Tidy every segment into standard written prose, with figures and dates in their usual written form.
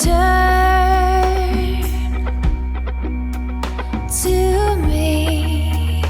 Turn to me.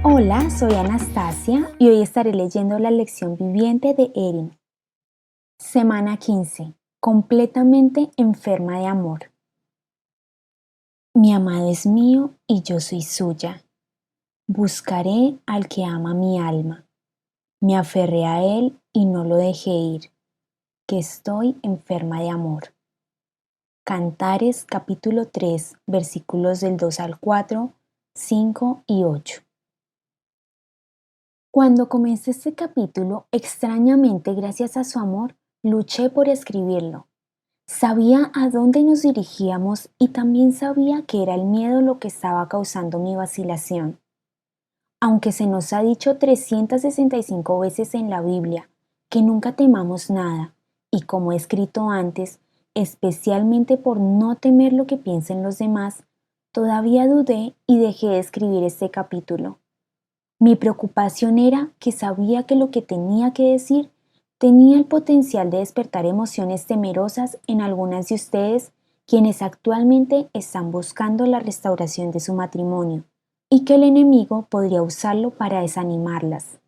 Hola, soy Anastasia y hoy estaré leyendo la lección viviente de Erin. Semana 15. Completamente enferma de amor. Mi amado es mío y yo soy suya. Buscaré al que ama mi alma. Me aferré a él y no lo dejé ir, que estoy enferma de amor. Cantares capítulo 3, versículos del 2 al 4, 5 y 8. Cuando comencé este capítulo, extrañamente, gracias a su amor, luché por escribirlo. Sabía a dónde nos dirigíamos y también sabía que era el miedo lo que estaba causando mi vacilación. Aunque se nos ha dicho 365 veces en la Biblia que nunca temamos nada, y como he escrito antes, especialmente por no temer lo que piensen los demás, todavía dudé y dejé de escribir este capítulo. Mi preocupación era que sabía que lo que tenía que decir tenía el potencial de despertar emociones temerosas en algunas de ustedes quienes actualmente están buscando la restauración de su matrimonio y que el enemigo podría usarlo para desanimarlas.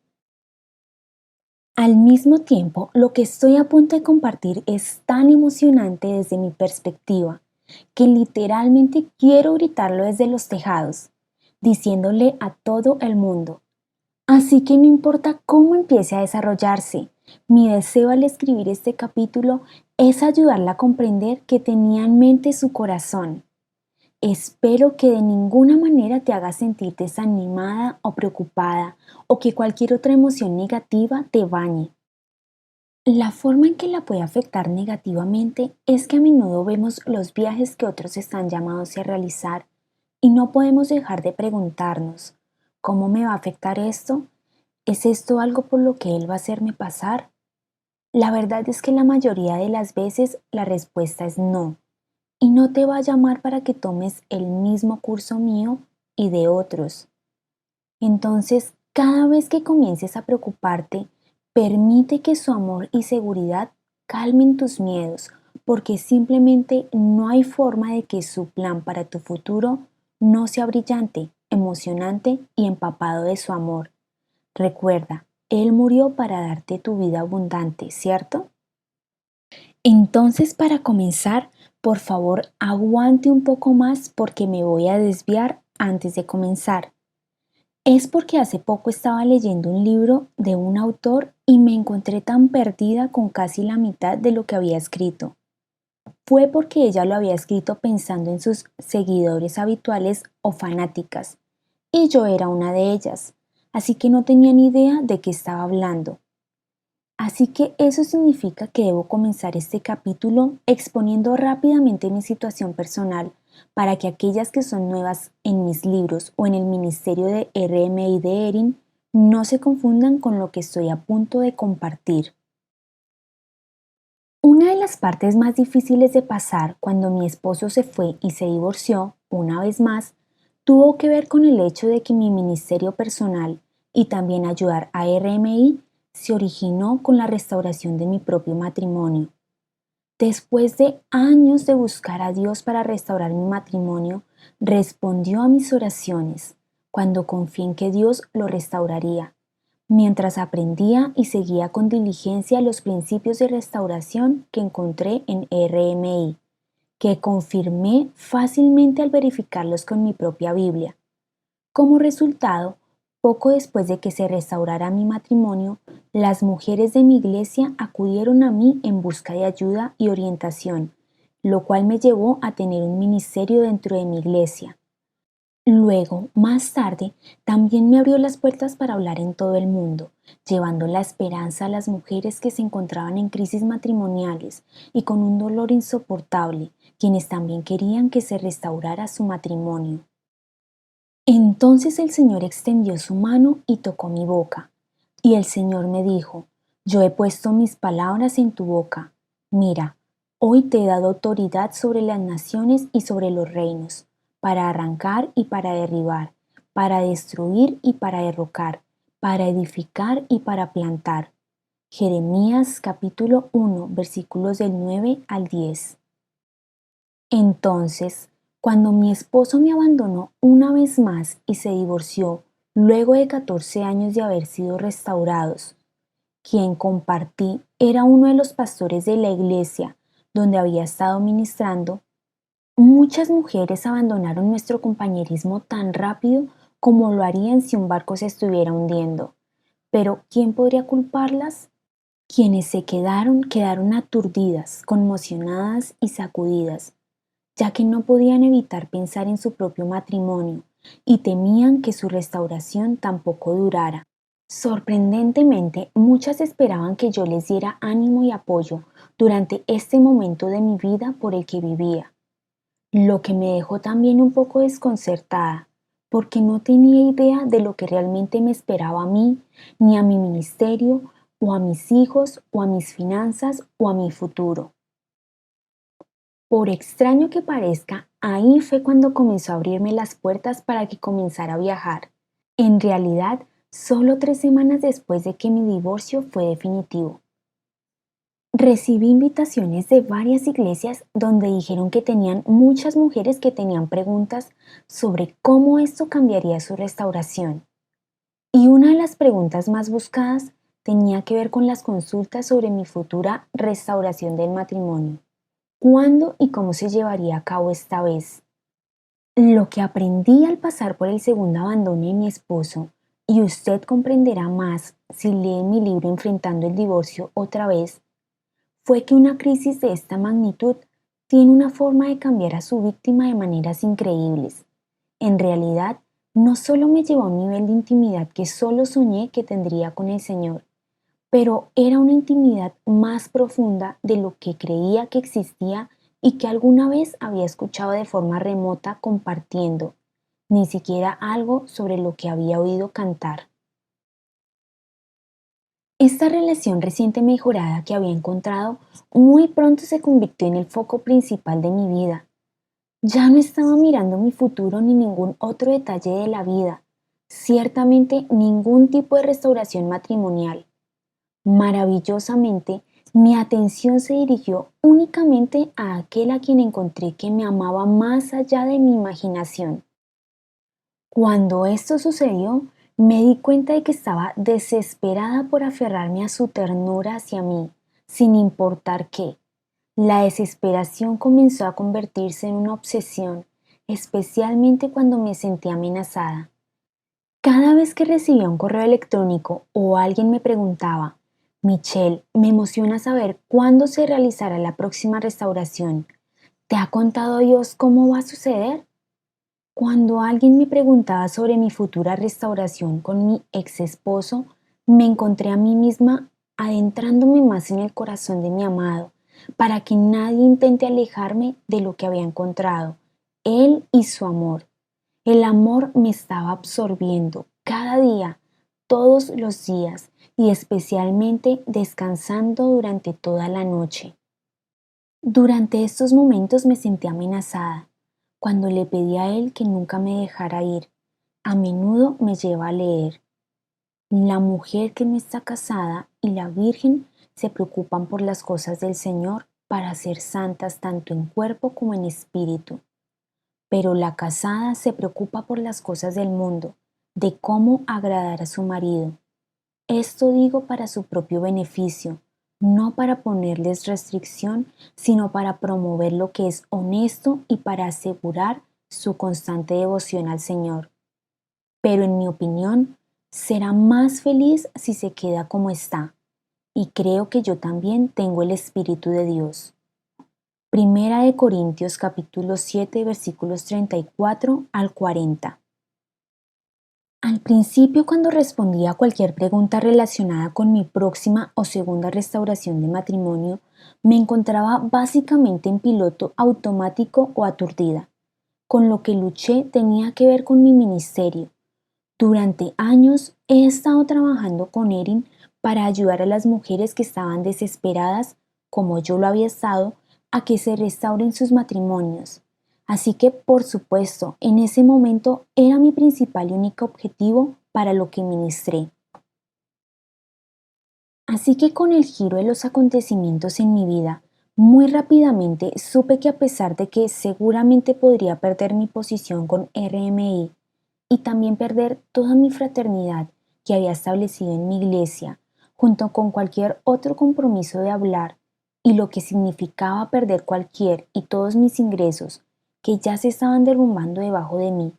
Al mismo tiempo, lo que estoy a punto de compartir es tan emocionante desde mi perspectiva que literalmente quiero gritarlo desde los tejados, diciéndole a todo el mundo. Así que no importa cómo empiece a desarrollarse, mi deseo al escribir este capítulo es ayudarla a comprender que tenía en mente su corazón. Espero que de ninguna manera te haga sentir desanimada o preocupada o que cualquier otra emoción negativa te bañe. La forma en que la puede afectar negativamente es que a menudo vemos los viajes que otros están llamados a realizar y no podemos dejar de preguntarnos, ¿cómo me va a afectar esto? ¿Es esto algo por lo que él va a hacerme pasar? La verdad es que la mayoría de las veces la respuesta es no, y no te va a llamar para que tomes el mismo curso mío y de otros. Entonces, cada vez que comiences a preocuparte, permite que su amor y seguridad calmen tus miedos, porque simplemente no hay forma de que su plan para tu futuro no sea brillante, emocionante y empapado de su amor. Recuerda, Él murió para darte tu vida abundante, ¿cierto? Entonces, para comenzar, por favor, aguante un poco más porque me voy a desviar antes de comenzar. Es porque hace poco estaba leyendo un libro de un autor y me encontré tan perdida con casi la mitad de lo que había escrito. Fue porque ella lo había escrito pensando en sus seguidores habituales o fanáticas, y yo era una de ellas, así que no tenía ni idea de qué estaba hablando. Así que eso significa que debo comenzar este capítulo exponiendo rápidamente mi situación personal para que aquellas que son nuevas en mis libros o en el ministerio de RMI de Erin no se confundan con lo que estoy a punto de compartir. Una de las partes más difíciles de pasar cuando mi esposo se fue y se divorció, una vez más, tuvo que ver con el hecho de que mi ministerio personal y también ayudar a RMI se originó con la restauración de mi propio matrimonio. Después de años de buscar a Dios para restaurar mi matrimonio, respondió a mis oraciones cuando confié en que Dios lo restauraría, mientras aprendía y seguía con diligencia los principios de restauración que encontré en RMI, que confirmé fácilmente al verificarlos con mi propia Biblia. Como resultado, poco después de que se restaurara mi matrimonio, las mujeres de mi iglesia acudieron a mí en busca de ayuda y orientación, lo cual me llevó a tener un ministerio dentro de mi iglesia. Luego, más tarde, también me abrió las puertas para hablar en todo el mundo, llevando la esperanza a las mujeres que se encontraban en crisis matrimoniales y con un dolor insoportable, quienes también querían que se restaurara su matrimonio. Entonces el Señor extendió su mano y tocó mi boca. Y el Señor me dijo, yo he puesto mis palabras en tu boca. Mira, hoy te he dado autoridad sobre las naciones y sobre los reinos, para arrancar y para derribar, para destruir y para derrocar, para edificar y para plantar. Jeremías capítulo 1, versículos del 9 al 10. Entonces, cuando mi esposo me abandonó una vez más y se divorció, luego de 14 años de haber sido restaurados, quien compartí era uno de los pastores de la iglesia donde había estado ministrando, muchas mujeres abandonaron nuestro compañerismo tan rápido como lo harían si un barco se estuviera hundiendo. Pero ¿quién podría culparlas? Quienes se quedaron aturdidas, conmocionadas y sacudidas, ya que no podían evitar pensar en su propio matrimonio y temían que su restauración tampoco durara. Sorprendentemente, muchas esperaban que yo les diera ánimo y apoyo durante este momento de mi vida por el que vivía, lo que me dejó también un poco desconcertada, porque no tenía idea de lo que realmente me esperaba a mí, ni a mi ministerio, o a mis hijos, o a mis finanzas, o a mi futuro. Por extraño que parezca, ahí fue cuando comenzó a abrirme las puertas para que comenzara a viajar. En realidad, solo 3 semanas después de que mi divorcio fue definitivo. Recibí invitaciones de varias iglesias donde dijeron que tenían muchas mujeres que tenían preguntas sobre cómo esto cambiaría su restauración. Y una de las preguntas más buscadas tenía que ver con las consultas sobre mi futura restauración del matrimonio. ¿Cuándo y cómo se llevaría a cabo esta vez? Lo que aprendí al pasar por el segundo abandono de mi esposo, y usted comprenderá más si lee mi libro Enfrentando el divorcio otra vez, fue que una crisis de esta magnitud tiene una forma de cambiar a su víctima de maneras increíbles. En realidad, no solo me llevó a un nivel de intimidad que solo soñé que tendría con el Señor, pero era una intimidad más profunda de lo que creía que existía y que alguna vez había escuchado de forma remota compartiendo, ni siquiera algo sobre lo que había oído cantar. Esta relación reciente mejorada que había encontrado muy pronto se convirtió en el foco principal de mi vida. Ya no estaba mirando mi futuro ni ningún otro detalle de la vida, ciertamente ningún tipo de restauración matrimonial. Maravillosamente, mi atención se dirigió únicamente a aquel a quien encontré que me amaba más allá de mi imaginación. Cuando esto sucedió, me di cuenta de que estaba desesperada por aferrarme a su ternura hacia mí, sin importar qué. La desesperación comenzó a convertirse en una obsesión, especialmente cuando me sentía amenazada. Cada vez que recibía un correo electrónico o alguien me preguntaba, Michelle, me emociona saber cuándo se realizará la próxima restauración. ¿Te ha contado Dios cómo va a suceder? Cuando alguien me preguntaba sobre mi futura restauración con mi ex esposo, me encontré a mí misma adentrándome más en el corazón de mi amado, para que nadie intente alejarme de lo que había encontrado, él y su amor. El amor me estaba absorbiendo cada día, todos los días, y especialmente descansando durante toda la noche. Durante estos momentos me sentí amenazada. Cuando le pedí a él que nunca me dejara ir, a menudo me lleva a leer. La mujer que no está casada y la virgen se preocupan por las cosas del Señor para ser santas tanto en cuerpo como en espíritu. Pero la casada se preocupa por las cosas del mundo, de cómo agradar a su marido. Esto digo para su propio beneficio, no para ponerles restricción, sino para promover lo que es honesto y para asegurar su constante devoción al Señor. Pero en mi opinión, será más feliz si se queda como está, y creo que yo también tengo el Espíritu de Dios. Primera de Corintios capítulo 7 versículos 34 al 40. Al principio, cuando respondía a cualquier pregunta relacionada con mi próxima o segunda restauración de matrimonio, me encontraba básicamente en piloto automático o aturdida. Con lo que luché tenía que ver con mi ministerio. Durante años he estado trabajando con Erin para ayudar a las mujeres que estaban desesperadas, como yo lo había estado, a que se restauren sus matrimonios. Así que, por supuesto, en ese momento era mi principal y único objetivo para lo que ministré. Así que con el giro de los acontecimientos en mi vida, muy rápidamente supe que a pesar de que seguramente podría perder mi posición con RMI y también perder toda mi fraternidad que había establecido en mi iglesia, junto con cualquier otro compromiso de hablar, y lo que significaba perder cualquier y todos mis ingresos, que ya se estaban derrumbando debajo de mí,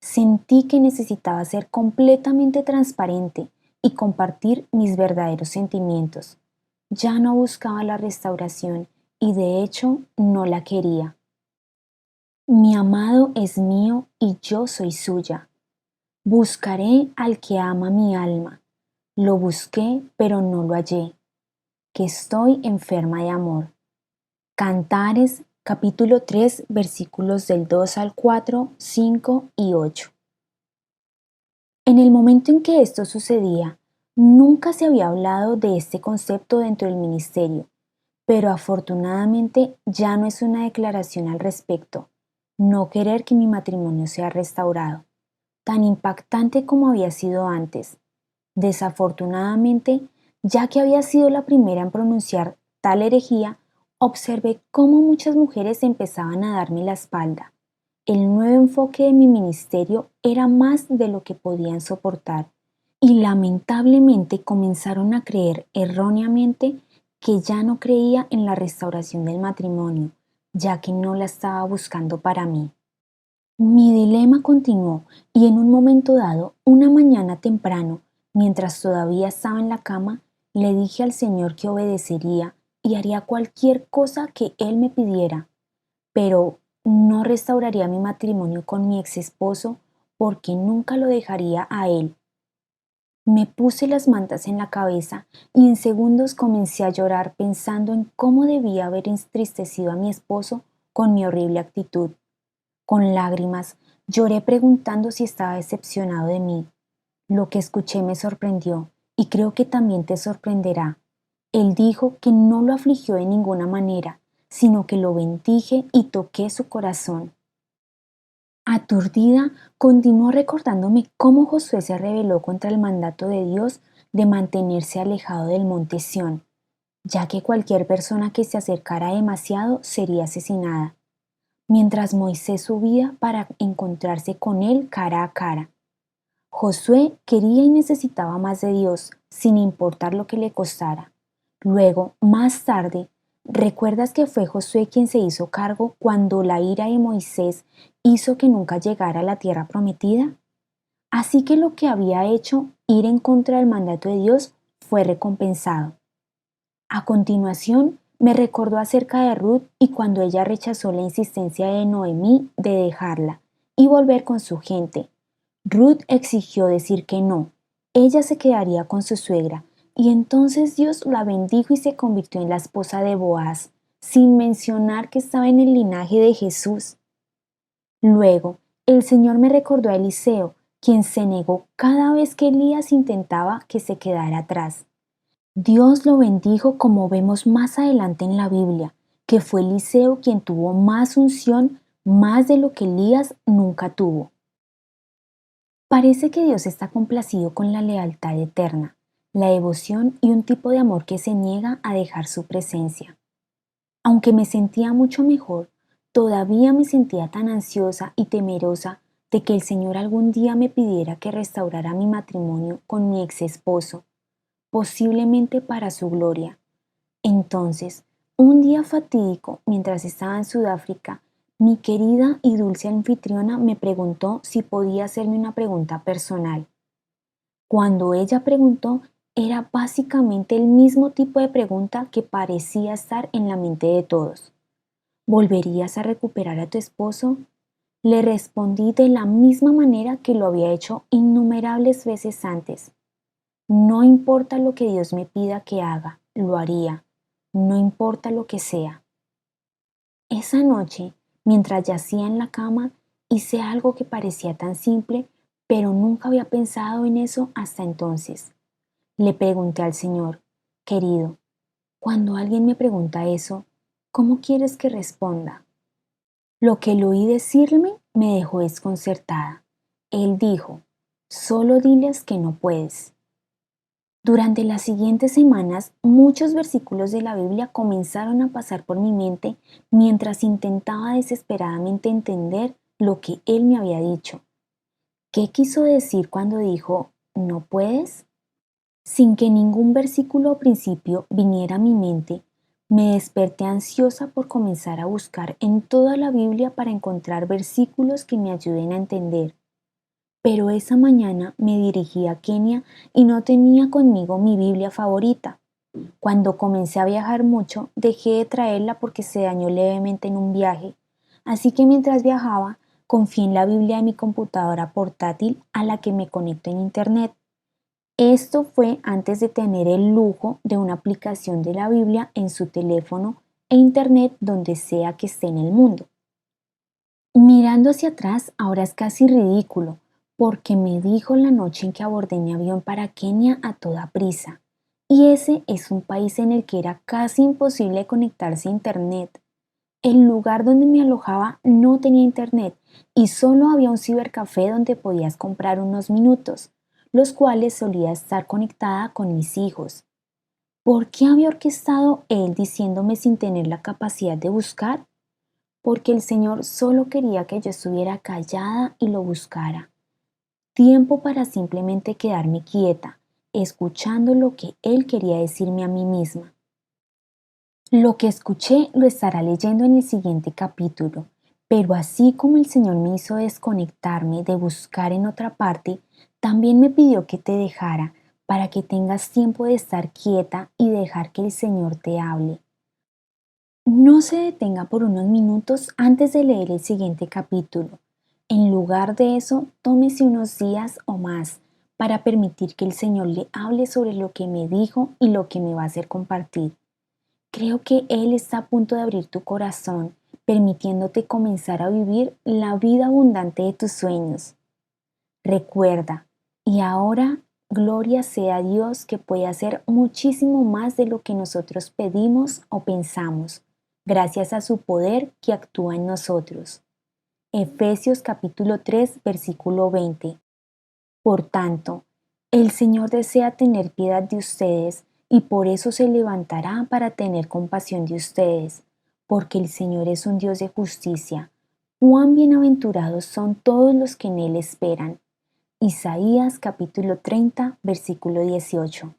sentí que necesitaba ser completamente transparente y compartir mis verdaderos sentimientos. Ya no buscaba la restauración y de hecho no la quería. Mi amado es mío y yo soy suya. Buscaré al que ama mi alma. Lo busqué, pero no lo hallé, que estoy enferma de amor. Cantares, capítulo 3, versículos del 2 al 4, 5 y 8. En el momento en que esto sucedía, nunca se había hablado de este concepto dentro del ministerio, pero afortunadamente ya no es una declaración al respecto, no querer que mi matrimonio sea restaurado, tan impactante como había sido antes. Desafortunadamente, ya que había sido la primera en pronunciar tal herejía, observé cómo muchas mujeres empezaban a darme la espalda. El nuevo enfoque de mi ministerio era más de lo que podían soportar y lamentablemente comenzaron a creer erróneamente que ya no creía en la restauración del matrimonio, ya que no la estaba buscando para mí. Mi dilema continuó y en un momento dado, una mañana temprano, mientras todavía estaba en la cama, le dije al Señor que obedecería y haría cualquier cosa que Él me pidiera, pero no restauraría mi matrimonio con mi ex esposo porque nunca lo dejaría a Él. Me puse las mantas en la cabeza y en segundos comencé a llorar pensando en cómo debía haber entristecido a mi esposo con mi horrible actitud. Con lágrimas, lloré preguntando si estaba decepcionado de mí. Lo que escuché me sorprendió y creo que también te sorprenderá. Él dijo que no lo afligió de ninguna manera, sino que lo bendije y toqué su corazón. Aturdida, continuó recordándome cómo Josué se rebeló contra el mandato de Dios de mantenerse alejado del monte Sión, ya que cualquier persona que se acercara demasiado sería asesinada, mientras Moisés subía para encontrarse con él cara a cara. Josué quería y necesitaba más de Dios, sin importar lo que le costara. Luego, más tarde, ¿recuerdas que fue Josué quien se hizo cargo cuando la ira de Moisés hizo que nunca llegara a la tierra prometida? Así que lo que había hecho, ir en contra del mandato de Dios, fue recompensado. A continuación, me recordó acerca de Ruth y cuando ella rechazó la insistencia de Noemí de dejarla y volver con su gente. Ruth exigió decir que no, ella se quedaría con su suegra, y entonces Dios la bendijo y se convirtió en la esposa de Boaz, sin mencionar que estaba en el linaje de Jesús. Luego, el Señor me recordó a Eliseo, quien se negó cada vez que Elías intentaba que se quedara atrás. Dios lo bendijo como vemos más adelante en la Biblia, que fue Eliseo quien tuvo más unción, más de lo que Elías nunca tuvo. Parece que Dios está complacido con la lealtad eterna, la devoción y un tipo de amor que se niega a dejar su presencia. Aunque me sentía mucho mejor, todavía me sentía tan ansiosa y temerosa de que el Señor algún día me pidiera que restaurara mi matrimonio con mi ex esposo, posiblemente para su gloria. Entonces, un día fatídico, mientras estaba en Sudáfrica, mi querida y dulce anfitriona me preguntó si podía hacerme una pregunta personal. Cuando ella preguntó, era básicamente el mismo tipo de pregunta que parecía estar en la mente de todos. ¿Volverías a recuperar a tu esposo? Le respondí de la misma manera que lo había hecho innumerables veces antes. No importa lo que Dios me pida que haga, lo haría. No importa lo que sea. Esa noche, mientras yacía en la cama, hice algo que parecía tan simple, pero nunca había pensado en eso hasta entonces. Le pregunté al Señor, querido, cuando alguien me pregunta eso, ¿cómo quieres que responda? Lo que le oí decirme me dejó desconcertada. Él dijo, solo diles que no puedes. Durante las siguientes semanas, muchos versículos de la Biblia comenzaron a pasar por mi mente mientras intentaba desesperadamente entender lo que él me había dicho. ¿Qué quiso decir cuando dijo, no puedes? Sin que ningún versículo o principio viniera a mi mente, me desperté ansiosa por comenzar a buscar en toda la Biblia para encontrar versículos que me ayuden a entender. Pero esa mañana me dirigí a Kenia y no tenía conmigo mi Biblia favorita. Cuando comencé a viajar mucho, dejé de traerla porque se dañó levemente en un viaje. Así que mientras viajaba, confié en la Biblia de mi computadora portátil a la que me conecto en Internet. Esto fue antes de tener el lujo de una aplicación de la Biblia en su teléfono e Internet donde sea que esté en el mundo. Mirando hacia atrás, ahora es casi ridículo, porque me dijo la noche en que abordé mi avión para Kenia a toda prisa. Y ese es un país en el que era casi imposible conectarse a Internet. El lugar donde me alojaba no tenía Internet y solo había un cibercafé donde podías comprar unos minutos, los cuales solía estar conectada con mis hijos. ¿Por qué había orquestado él diciéndome sin tener la capacidad de buscar? Porque el Señor solo quería que yo estuviera callada y lo buscara. Tiempo para simplemente quedarme quieta, escuchando lo que Él quería decirme a mí misma. Lo que escuché lo estará leyendo en el siguiente capítulo, pero así como el Señor me hizo desconectarme de buscar en otra parte, también me pidió que te dejara para que tengas tiempo de estar quieta y dejar que el Señor te hable. No se detenga por unos minutos antes de leer el siguiente capítulo. En lugar de eso, tómese unos días o más para permitir que el Señor le hable sobre lo que me dijo y lo que me va a hacer compartir. Creo que Él está a punto de abrir tu corazón, permitiéndote comenzar a vivir la vida abundante de tus sueños. Recuerda, y ahora, gloria sea a Dios que puede hacer muchísimo más de lo que nosotros pedimos o pensamos, gracias a su poder que actúa en nosotros. Efesios capítulo 3, versículo 20. Por tanto, el Señor desea tener piedad de ustedes y por eso se levantará para tener compasión de ustedes, porque el Señor es un Dios de justicia. Cuán bienaventurados son todos los que en Él esperan. Isaías capítulo 30, versículo 18.